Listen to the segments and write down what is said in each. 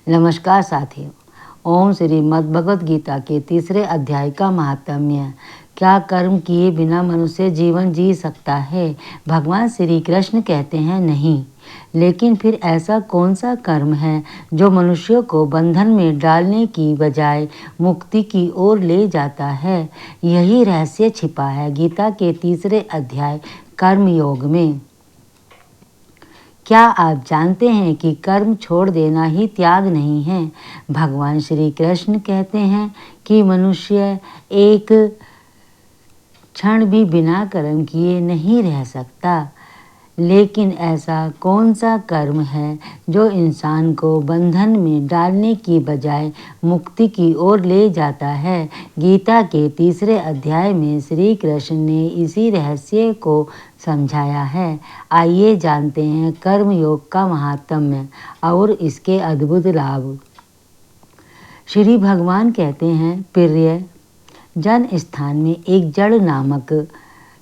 नमस्कार साथियों। ओम श्रीमद् भगवद गीता के तीसरे अध्याय का महात्म्य। क्या कर्म किए बिना मनुष्य जीवन जी सकता है? भगवान श्री कृष्ण कहते हैं नहीं। लेकिन फिर ऐसा कौन सा कर्म है जो मनुष्य को बंधन में डालने की बजाय मुक्ति की ओर ले जाता है? यही रहस्य छिपा है गीता के तीसरे अध्याय कर्मयोग में। क्या आप जानते हैं कि कर्म छोड़ देना ही त्याग नहीं है? भगवान श्री कृष्ण कहते हैं कि मनुष्य एक क्षण भी बिना कर्म किए नहीं रह सकता। लेकिन ऐसा कौन सा कर्म है जो इंसान को बंधन में डालने की बजाय मुक्ति की ओर ले जाता है? गीता के तीसरे अध्याय में श्री कृष्ण ने इसी रहस्य को समझाया है। आइए जानते हैं कर्म योग का महात्म्य और इसके अद्भुत लाभ। श्री भगवान कहते हैं, प्रिय जन स्थान में एक जड़ नामक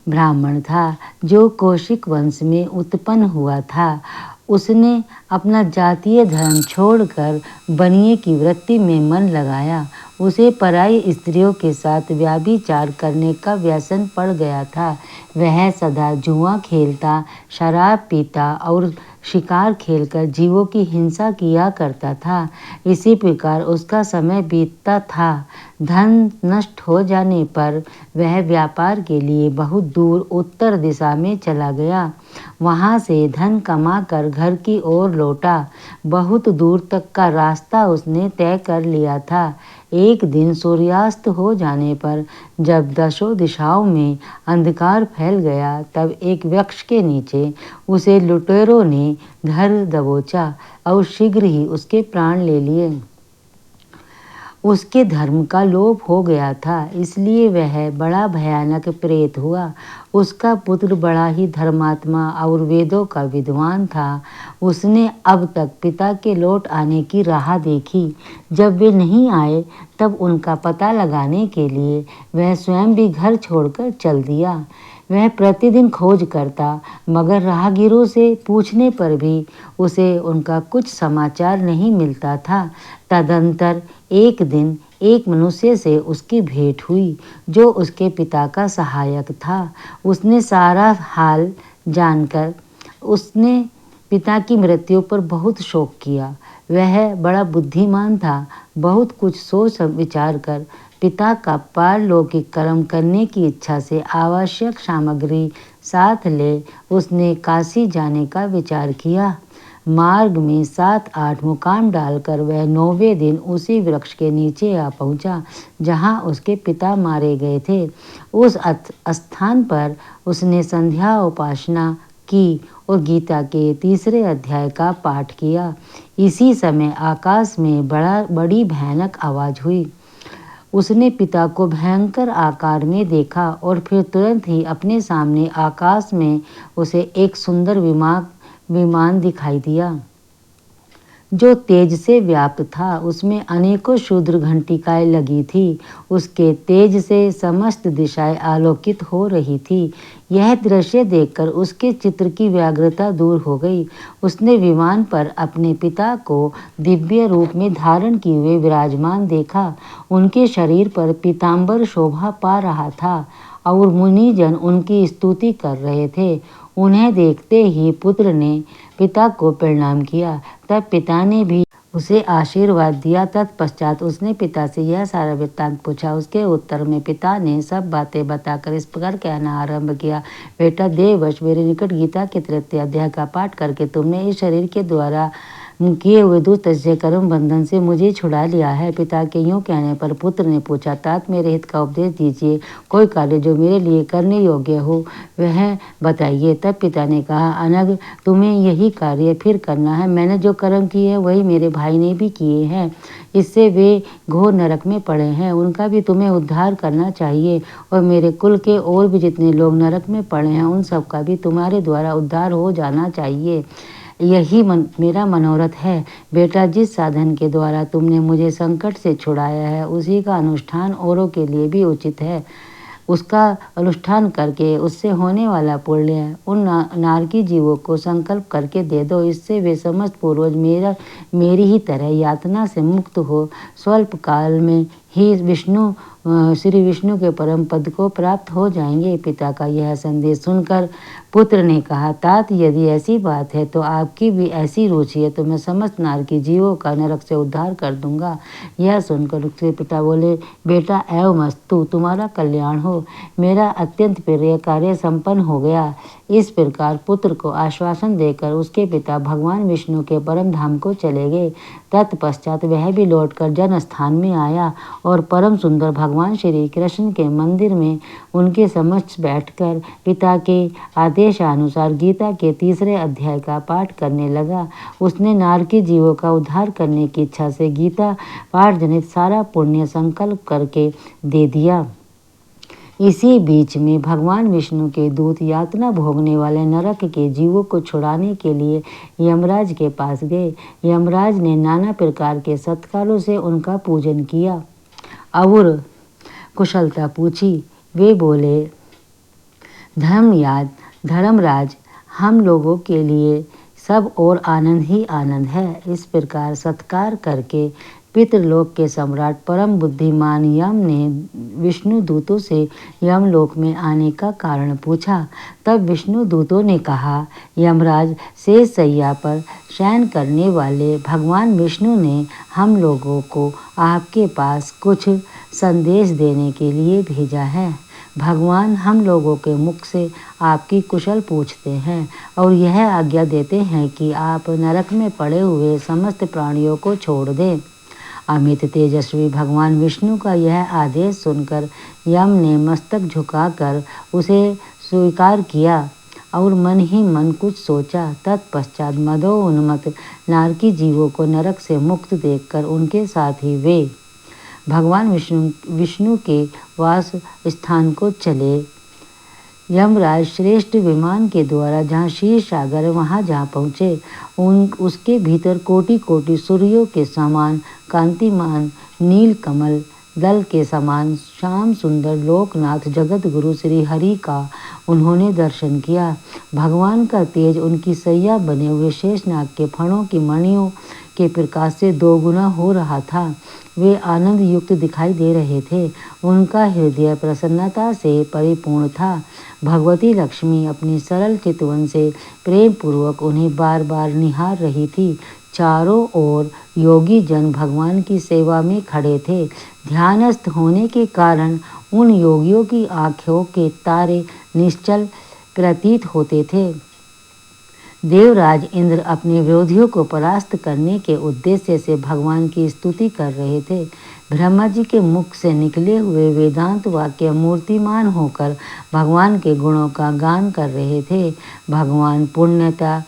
ब्राह्मण था जो कौशिक वंश में उत्पन्न हुआ था। उसने अपना जातीय धर्म छोड़कर बनिए की वृत्ति में मन लगाया। उसे पराई स्त्रियों के साथ व्याभिचार करने का व्यसन पड़ गया था। वह सदा जुआ खेलता, शराब पीता और शिकार खेलकर जीवों की हिंसा किया करता था। इसी प्रकार उसका समय बीतता था। धन नष्ट हो जाने पर वह व्यापार के लिए बहुत दूर उत्तर दिशा में चला गया। वहां से धन कमाकर घर की ओर लौटा। बहुत दूर तक का रास्ता उसने तय कर लिया था। एक दिन सूर्यास्त हो जाने पर जब दसों दिशाओं में अंधकार फैल गया, तब एक वृक्ष के नीचे उसे लुटेरों ने धर दबोचा और शीघ्र ही उसके प्राण ले लिए। उसके धर्म का लोप हो गया था, इसलिए वह बड़ा भयानक प्रेत हुआ। उसका पुत्र बड़ा ही धर्मात्मा और वेदों का विद्वान था। उसने अब तक पिता के लौट आने की राह देखी। जब वे नहीं आए तब उनका पता लगाने के लिए वह स्वयं भी घर छोड़कर चल दिया। वह प्रतिदिन खोज करता, मगर राहगीरों से पूछने पर भी उसे उनका कुछ समाचार नहीं मिलता था। तदंतर एक दिन एक मनुष्य से उसकी भेंट हुई जो उसके पिता का सहायक था। उसने सारा हाल जानकर उसने पिता की मृत्यु पर बहुत शोक किया। वह बड़ा बुद्धिमान था। बहुत कुछ सोच विचार कर पिता का पारलौकिक कर्म करने की इच्छा से आवश्यक सामग्री साथ ले उसने काशी जाने का विचार किया। मार्ग में 7-8 मुकाम डालकर वह 9वें दिन उसी वृक्ष के नीचे आ पहुंचा जहां उसके पिता मारे गए थे। उस स्थान पर उसने संध्या उपासना की और गीता के तीसरे अध्याय का पाठ किया। इसी समय आकाश में बड़ी भयानक आवाज हुई। उसने पिता को भयंकर आकार में देखा और फिर तुरंत ही अपने सामने आकाश में उसे एक सुंदर विमान दिखाई दिया जो तेज से व्याप्त था। उसमें अनेकों क्षुद्र घंटिकाएं लगी थी। उसके तेज से समस्त दिशाएं आलोकित हो रही थी। यह दृश्य देखकर उसके चित्र की व्याग्रता दूर हो गई। उसने विमान पर अपने पिता को दिव्य रूप में धारण किए हुए विराजमान देखा। उनके शरीर पर पीताम्बर शोभा पा रहा था और मुनिजन उनकी स्तुति कर रहे थे। उन्हें देखते ही पुत्र ने पिता को प्रणाम किया। तब पिता ने भी उसे आशीर्वाद दिया। तत्पश्चात उसने पिता से यह सारा वृत्तांत पूछा। उसके उत्तर में पिता ने सब बातें बताकर इस प्रकार कहना आरंभ किया, बेटा, देववश मेरे निकट गीता के तृतीय अध्याय का पाठ करके तुमने इस शरीर के द्वारा किए हुए दुष्ट कर्म बंधन से मुझे छुड़ा लिया है। पिता के यूं कहने पर पुत्र ने पूछा, तात मेरे हित का उपदेश दीजिए। कोई कार्य जो मेरे लिए करने योग्य हो वह बताइए। तब पिता ने कहा, अनग, तुम्हें यही कार्य फिर करना है। मैंने जो कर्म किए हैं वही मेरे भाई ने भी किए हैं। इससे वे घोर नरक में पड़े हैं। उनका भी तुम्हें उद्धार करना चाहिए और मेरे कुल के और भी जितने लोग नरक में पड़े हैं उन सब का भी तुम्हारे द्वारा उद्धार हो जाना चाहिए। यही मेरा मनोरथ है। बेटा, जिस साधन के द्वारा तुमने मुझे संकट से छुड़ाया है उसी का अनुष्ठान औरों के लिए भी उचित है। उसका अनुष्ठान करके उससे होने वाला पुण्य उन नारकी जीवों को संकल्प करके दे दो। इससे वे समस्त पूर्वज मेरी ही तरह यातना से मुक्त हो स्वल्प काल में ही श्री विष्णु के परम पद को प्राप्त हो जाएंगे। पिता का यह संदेश सुनकर पुत्र ने कहा, तात यदि ऐसी बात है तो आपकी भी ऐसी रुचि है तो मैं समस्त नारकी जीवों का नरक से उद्धार कर दूंगा। यह सुनकर उसके पिता बोले, बेटा एवमस्तु, तुम्हारा कल्याण हो, मेरा अत्यंत प्रिय कार्य संपन्न हो गया। इस प्रकार पुत्र को आश्वासन देकर उसके पिता भगवान विष्णु के परम धाम को चले गए। तत्पश्चात वह भी लौटकर जन स्थान में आया और परम सुंदर भगवान श्री कृष्ण के मंदिर में उनके समक्ष बैठकर पिता के आदेशानुसार गीता के 3 अध्याय का पाठ करने लगा। उसने नारकी जीवों का उद्धार करने की इच्छा से गीता पाठ जनित सारा पुण्य संकल्प करके दे दिया। इसी बीच में भगवान विष्णु के दूत यातना भोगने वाले नरक के जीवों को छुड़ाने के लिए यमराज के पास गए। यमराज ने नाना प्रकार के सत्कारों से उनका पूजन किया और कुशलता पूछी। वे बोले, धर्मराज, हम लोगों के लिए सब और आनंद ही आनंद है। इस प्रकार सत्कार करके पितृलोक के सम्राट परम बुद्धिमान यम ने विष्णु दूतों से यमलोक में आने का कारण पूछा। तब विष्णु दूतों ने कहा, यमराज, शेष सैया पर शयन करने वाले भगवान विष्णु ने हम लोगों को आपके पास कुछ संदेश देने के लिए भेजा है। भगवान हम लोगों के मुख से आपकी कुशल पूछते हैं और यह आज्ञा देते हैं कि आप नरक में पड़े हुए समस्त प्राणियों को छोड़ दें। अमित तेजस्वी भगवान विष्णु का यह आदेश सुनकर यम ने मस्तक झुकाकर उसे स्वीकार किया और मन ही मन कुछ सोचा। तत्पश्चात मदोन्मत्त नारकी जीवों को नरक से मुक्त देखकर उनके साथ ही वे भगवान विष्णु के वास स्थान को चले। यमराज श्रेष्ठ विमान के द्वारा जहाँ क्षीर सागर वहाँ जा पहुँचे। उसके भीतर कोटि कोटि सूर्यों के समान कांतिमान नील कमल दल के समान श्याम सुंदर लोकनाथ जगत गुरु श्री हरि का उन्होंने दर्शन किया। भगवान का तेज उनकी सैया बने हुए शेषनाग के फणों की मणियों के प्रकाश से 2 गुना हो रहा था। वे आनंद युक्त दिखाई दे रहे थे। उनका हृदय प्रसन्नता से परिपूर्ण था। भगवती लक्ष्मी अपनी सरल चितवन से प्रेम पूर्वक उन्हें बार बार निहार रही थी। चारों ओर योगी जन भगवान की सेवा में खड़े थे। ध्यानस्थ होने के कारण उन योगियों की आँखों के तारे निश्चल प्रतीत होते थे। देवराज इंद्र अपने विरोधियों को परास्त करने के उद्देश्य से भगवान की स्तुति कर रहे थे। ब्रह्मा जी के मुख से निकले हुए वेदांत वाक्य मूर्तिमान होकर भगवान के गुणों का गान कर रहे थे। भगवान पुण्यता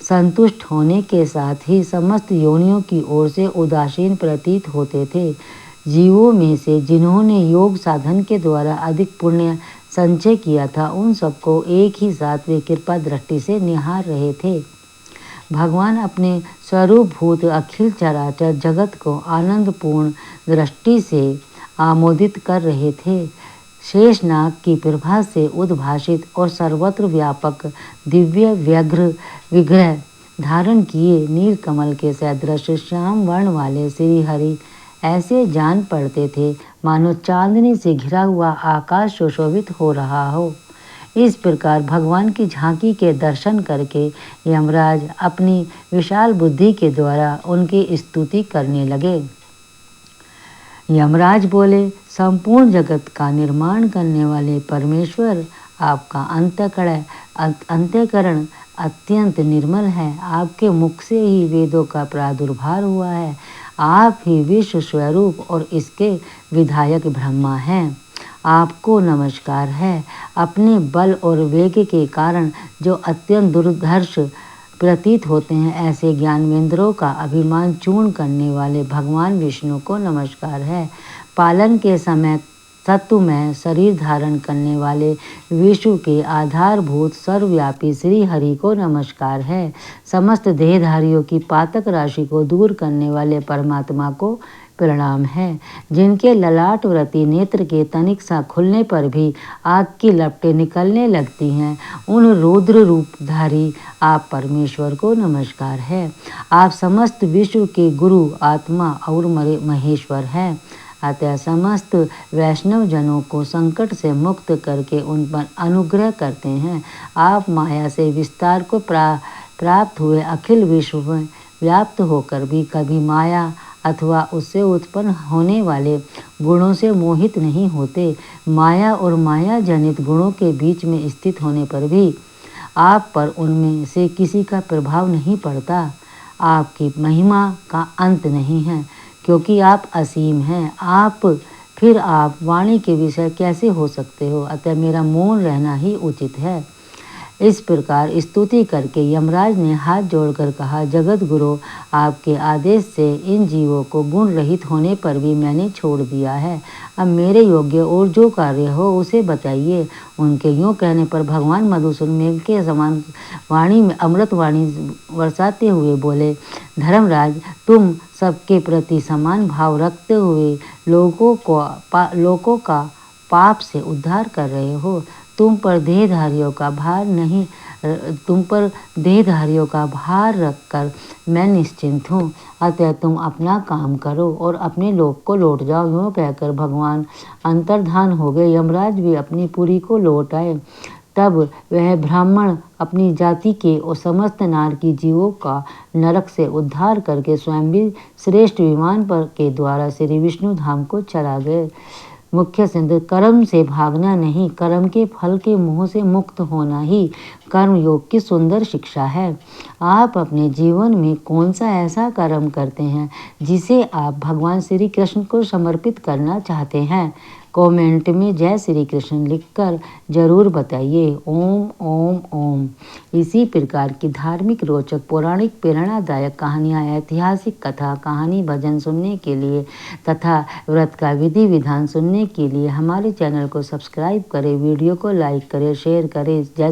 संतुष्ट होने के साथ ही समस्त योनियों की ओर से उदासीन प्रतीत होते थे। जीवों में से जिन्होंने योग साधन के द्वारा अधिक पुण्य संचय किया था उन सबको एक ही साथ वे कृपा दृष्टि से निहार रहे थे। भगवान अपने स्वरूपभूत अखिल चराचर जगत को आनंदपूर्ण दृष्टि से आमोदित कर रहे थे। शेषनाग की प्रभा से उद्भाषित और सर्वत्र व्यापक दिव्य व्यग्र विग्रह धारण किए नीलकमल के सदृश श्याम वर्ण वाले श्री हरि ऐसे जान पड़ते थे मानो चांदनी से घिरा हुआ आकाश सुशोभित हो रहा हो। इस प्रकार भगवान की झांकी के दर्शन करके यमराज अपनी विशाल बुद्धि के द्वारा उनकी स्तुति करने लगे। यमराज बोले, संपूर्ण जगत का निर्माण करने वाले परमेश्वर, आपका अंतःकरण अत्यंत निर्मल है। आपके मुख से ही वेदों का प्रादुर्भाव हुआ है। आप ही विश्व स्वरूप और इसके विधायक ब्रह्मा हैं। आपको नमस्कार है। अपने बल और वेग के कारण जो अत्यंत दुर्धर्ष प्रतीत होते हैं ऐसे ज्ञानेंद्रों का अभिमान चूर्ण करने वाले भगवान विष्णु को नमस्कार है। पालन के समय सत्वमय शरीर धारण करने वाले विश्व के आधारभूत सर्वव्यापी श्री हरि को नमस्कार है। समस्त देहधारियों की पातक राशि को दूर करने वाले परमात्मा को परिणाम है। जिनके ललाट व्रती नेत्र के तनिक सा खुलने पर भी आग की लपटें निकलने लगती हैं, उन रुद्र रूपधारी आप परमेश्वर को नमस्कार है। आप समस्त विश्व के गुरु, आत्मा और महेश्वर हैं। अतः समस्त वैष्णव जनों को संकट से मुक्त करके उन पर अनुग्रह करते हैं। आप माया से विस्तार को प्राप्त हुए अखिल विश्व में व्याप्त होकर भी कभी माया अथवा उससे उत्पन्न होने वाले गुणों से मोहित नहीं होते। माया और माया जनित गुणों के बीच में स्थित होने पर भी आप पर उनमें से किसी का प्रभाव नहीं पड़ता। आपकी महिमा का अंत नहीं है, क्योंकि आप असीम हैं। फिर आप वाणी के विषय कैसे हो सकते हो? अतः मेरा मौन रहना ही उचित है। इस प्रकार स्तुति करके यमराज ने हाथ जोड़कर कहा, जगत गुरु, आपके आदेश से इन जीवों को गुण रहित होने पर भी मैंने छोड़ दिया है। अब मेरे योग्य और जो कार्य हो उसे बताइए। उनके यूँ कहने पर भगवान मधुसूदन मेघ के समान वाणी में अमृत वाणी बरसाते हुए बोले, धर्मराज, तुम सबके प्रति समान भाव रखते हुए लोगों का पाप से उद्धार कर रहे हो। तुम पर देहधारियों का भार रखकर मैं निश्चिंत हूँ। अतः तुम अपना काम करो और अपने लोक को लौट जाओ। यूँ कहकर भगवान अंतर्धान हो गए। यमराज भी अपनी पुरी को लौट आए। तब वह ब्राह्मण अपनी जाति के और समस्त नारकी जीवों का नरक से उद्धार करके स्वयं भी श्रेष्ठ विमान पर के द्वारा श्री विष्णु धाम को चला गए। मुख्य सिद्ध कर्म से भागना नहीं, कर्म के फल के मोह से मुक्त होना ही कर्म योग की सुंदर शिक्षा है। आप अपने जीवन में कौन सा ऐसा कर्म करते हैं जिसे आप भगवान श्री कृष्ण को समर्पित करना चाहते हैं? कमेंट में जय श्री कृष्ण लिखकर जरूर बताइए। ओम ओम ओम। इसी प्रकार की धार्मिक, रोचक, पौराणिक, प्रेरणादायक कहानियाँ, ऐतिहासिक कथा, कहानी, भजन सुनने के लिए तथा व्रत का विधि विधान सुनने के लिए हमारे चैनल को सब्सक्राइब करें, वीडियो को लाइक करें, शेयर करें। जय